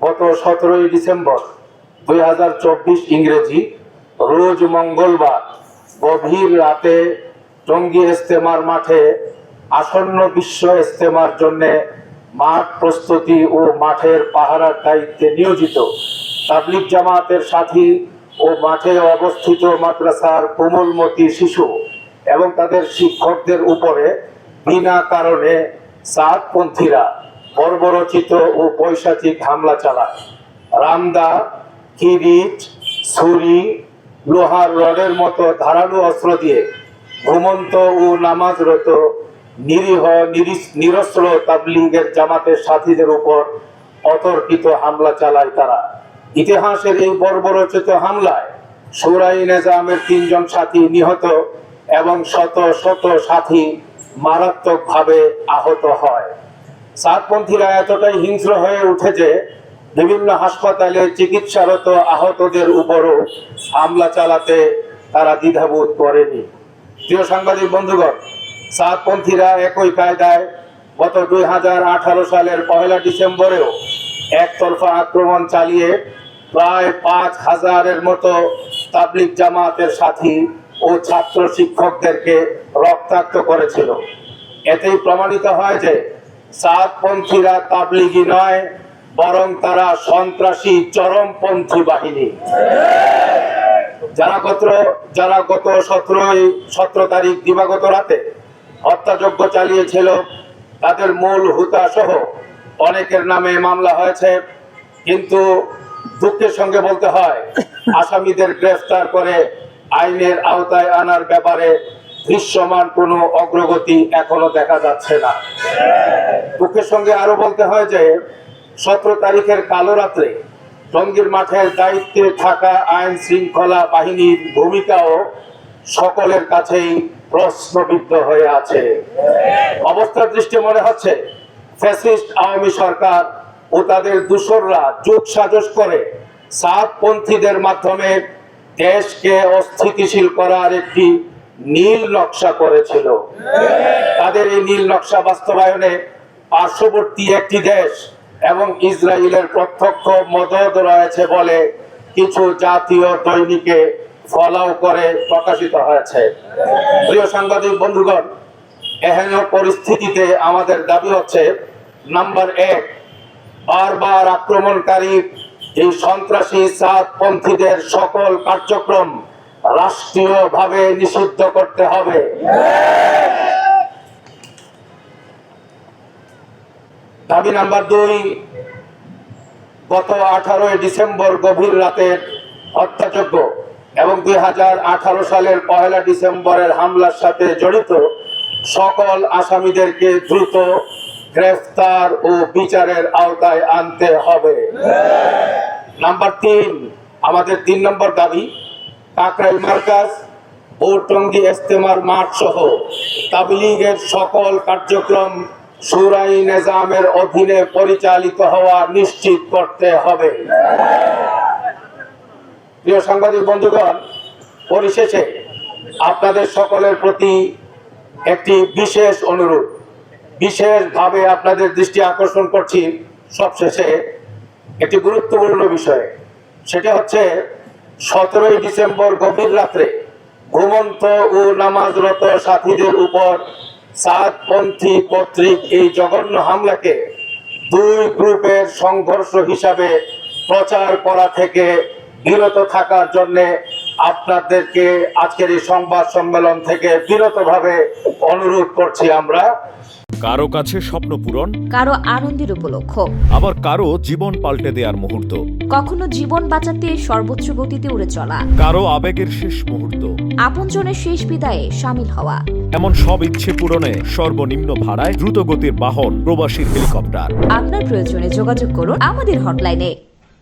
গত 17 ডিসেম্বর 2024 ইংরেজি রোজ মঙ্গলবার গভীর রাতে টঙ্গী ইজতেমার মাঠে আসন্ন বিশ্ব ইজতেমার জন্য মাঠ প্রস্তুতি ও মাঠের পাহারার দায়িত্বে নিয়োজিত তাবলিগ জামাতের সাথী ও মাঠে অবস্থিত মাদ্রাসার কোমলমতি শিশু এবং তাদের শিক্ষকদের উপরে বিনা কারণে সাতপন্থীরা বর্বরচিত ও পৈশাচিক হামলা চালায়। রামদা, কিরিচ, ছুরি, লোহার রডের মতো ধারালো অস্ত্র দিয়ে ঘুমন্ত ও নামাজরত নিরীহ নিরস্ত্র তাবলিগের জামাতের সাথীদের উপর অতর্কিত হামলা চালায় তারা। ইতিহাসের এই বর্বরচিত হামলায় শুরাই নিজামের 3 জন সাথী নিহত এবং শত শত সাথী মারাত্মকভাবে আহত হয়। সাতপন্থীরা এতটাই হিংস্র হয়ে উঠে যে বিভিন্ন হাসপাতালে চিকিৎসারত আহতদের উপরও হামলা চালাতে তারা দ্বিধাবোধ করেনি। প্রিয় সাংবাদিক বন্ধুগণ, সাতপন্থীরা একই কায়দায় গত 2018 সালের 1 ডিসেম্বরেও একতরফা আক্রমণ চালিয়ে প্রায় 5000-এর মতো তাবলিগ জামাতের সাথী ও ছাত্র শিক্ষকদেরকে রক্তাক্ত করেছিল। এতেই প্রমাণিত হয় যে সাতপন্থীরা তাবলিগি নয়, বরং তারা সন্ত্রাসী চরমপন্থী বাহিনী। যারা গত 17 তারিখ দিবাগত রাতে হত্যাযজ্ঞ চালিয়েছিল, তাদের মূল হুতা সহ অনেকের নামে মামলা হয়েছে, কিন্তু দুঃখের সঙ্গে বলতে হয় আসামিদের গ্রেফতার করে আইনের আওতায় আনার ব্যাপারে দৃশ্যমান কোনো অগ্রগতি এখনো দেখা যাচ্ছে না। দুঃখের সঙ্গে আরো বলতে হয় যে 17 তারিখের কালো রাত্রে টঙ্গীর মাঠের দায়িত্বে থাকা আইন শৃঙ্খলা বাহিনীর ভূমিকাও সকলের কাছেই প্রশ্নবিদ্ধ হয়ে আছে। অবস্থার দৃষ্টি মনে হচ্ছে ফ্যাসিস্ট আওয়ামী সরকার ও তাদের দূষররা যোগ সাজস করে সাতপন্থীদের মাধ্যমে দেশকে অস্থিতিশীল করার একটি নীল নকশা করেছিল। তাদের এই নীল নকশা বাস্তবায়নে পার্শ্ববর্তী একটি দেশ এবং ইসরায়েলের প্রত্যক্ষ মদদ রয়েছে বলে কিছু জাতীয় দৈনিকে ফলাও করে প্রকাশিত হয়েছে। প্রিয় সাংবাদিক বন্ধুগণ, এহেন পরিস্থিতিতে আমাদের দাবি হচ্ছে, নাম্বার 1, বারবার আক্রমণকারী এই সন্ত্রাসী সাতপন্থীদের সকল কার্যক্রম রাষ্ট্রীয়ভাবে নিষিদ্ধ করতে হবে। দাবি নাম্বার 2, গত 18 ডিসেম্বর গভীর রাতের হত্যাযজ্ঞ এবং 2018 সালের 1 ডিসেম্বরের হামলার সাথে জড়িত সকল আসামিদেরকে দ্রুত গ্রেফতার ও বিচারের আওতায় আনতে হবে। নাম্বার 3, আমাদের 3 নম্বর দাবি, কাকরাইল মার্কাজ ও টঙ্গী ইজতেমার মাঠ সহ তাবলীগের সকল কার্যক্রম শুরাই নিজামের অধীনে পরিচালিত হওয়া নিশ্চিত করতে হবে। প্রিয় সাংবাদিক বন্ধুগণ, পরিশেষে আপনাদের সকলের প্রতি একটি বিশেষ অনুরোধ, বিশেষভাবে আপনাদের দৃষ্টি আকর্ষণ করছি সবশেষে একটি গুরুত্বপূর্ণ বিষয়। সেটা হচ্ছে 17 ডিসেম্বর গভীর রাত্রে ঘুমন্ত ও নামাজরত সাথীদের উপর সাতপন্থী কর্তৃক এই জঘন্য হামলাকে 2 গ্রুপের সংঘর্ষ হিসাবে প্রচার করা থেকে বিরত থাকার জন্য আপনাদেরকে আজকের এই সংবাদ সম্মেলন থেকে বিরতভাবে অনুরোধ করছি। আমরা কারো কাছে স্বপ্ন পূরণ, কারো আনন্দের উপলক্ষ, আবার কারো জীবন পাল্টে দেওয়ার মুহূর্ত, কখনো জীবন বাঁচাতে সর্বোচ্চ গতিতে উড়ে চলা, কারো আবেগের শেষ মুহূর্ত, আপনজনের শেষ বিদায়ে সামিল হওয়া, এমন সব ইচ্ছে পূরণে সর্বনিম্ন ভাড়ায় দ্রুতগতির বাহন প্রবাসী হেলিকপ্টার। আপনার প্রয়োজনে যোগাযোগ করুন আমাদের হটলাইনে।